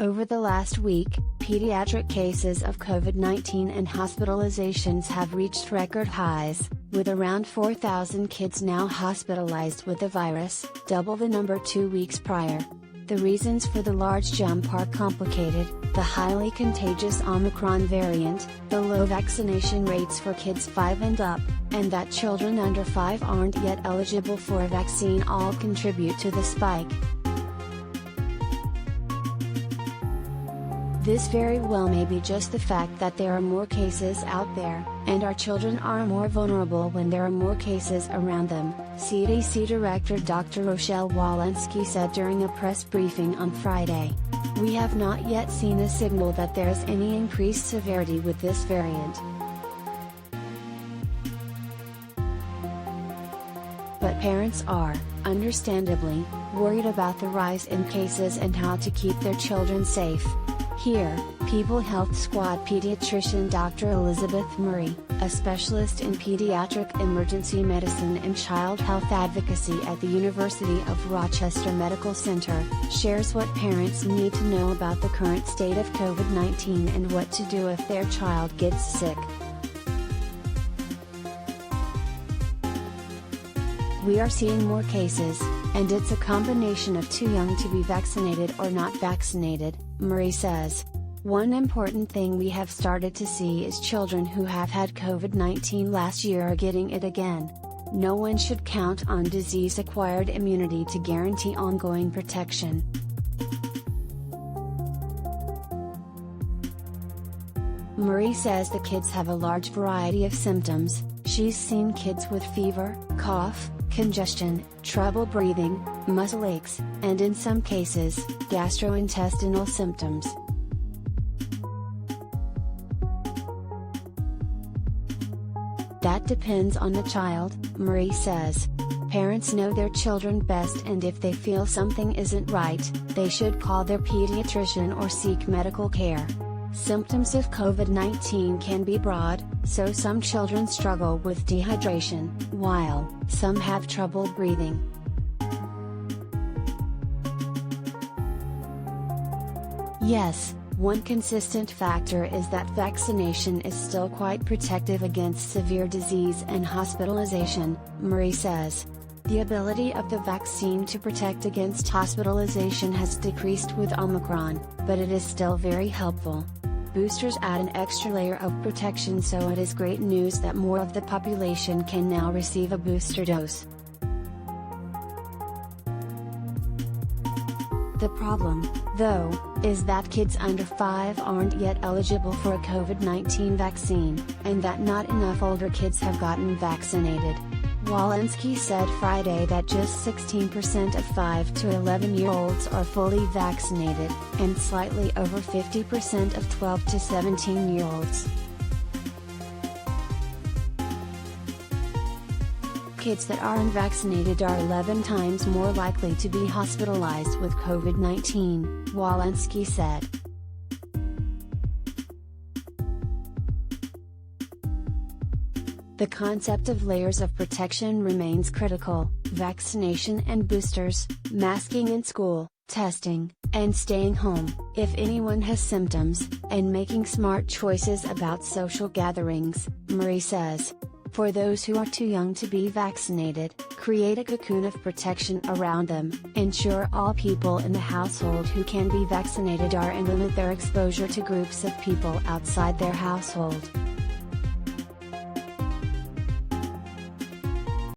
Over the last week, pediatric cases of COVID-19 and hospitalizations have reached record highs, with around 4,000 kids now hospitalized with the virus, double the number 2 weeks prior. The reasons for the large jump are complicated: the highly contagious Omicron variant, the low vaccination rates for kids 5 and up, and that children under 5 aren't yet eligible for a vaccine all contribute to the spike. This very well may be just the fact that there are more cases out there, and our children are more vulnerable when there are more cases around them, CDC Director Dr. Rochelle Walensky said during a press briefing on Friday. We have not yet seen a signal that there's any increased severity with this variant. But parents are, understandably, worried about the rise in cases and how to keep their children safe. Here, People Health Squad pediatrician Dr. Elizabeth Murray, a specialist in pediatric emergency medicine and child health advocacy at the University of Rochester Medical Center, shares what parents need to know about the current state of COVID-19 and what to do if their child gets sick. We are seeing more cases, and it's a combination of too young to be vaccinated or not vaccinated, Murray says. One important thing we have started to see is children who have had COVID-19 last year are getting it again. No one should count on disease-acquired immunity to guarantee ongoing protection. Murray says the kids have a large variety of symptoms. She's seen kids with fever, cough, congestion, trouble breathing, muscle aches, and in some cases, gastrointestinal symptoms. That depends on the child, Murray says. Parents know their children best, and if they feel something isn't right, they should call their pediatrician or seek medical care. Symptoms of COVID-19 can be broad, so some children struggle with dehydration, while some have trouble breathing. Yes, one consistent factor is that vaccination is still quite protective against severe disease and hospitalization, Murray says. The ability of the vaccine to protect against hospitalization has decreased with Omicron, but it is still very helpful. Boosters add an extra layer of protection, so it is great news that more of the population can now receive a booster dose. The problem, though, is that kids under 5 aren't yet eligible for a COVID-19 vaccine, and that not enough older kids have gotten vaccinated. Walensky said Friday that just 16% of 5 to 11-year-olds are fully vaccinated, and slightly over 50% of 12 to 17-year-olds. Kids that are unvaccinated are 11 times more likely to be hospitalized with COVID-19, Walensky said. The concept of layers of protection remains critical: vaccination and boosters, masking in school, testing, and staying home, if anyone has symptoms, and making smart choices about social gatherings, Murray says. For those who are too young to be vaccinated, create a cocoon of protection around them, ensure all people in the household who can be vaccinated are, and limit their exposure to groups of people outside their household.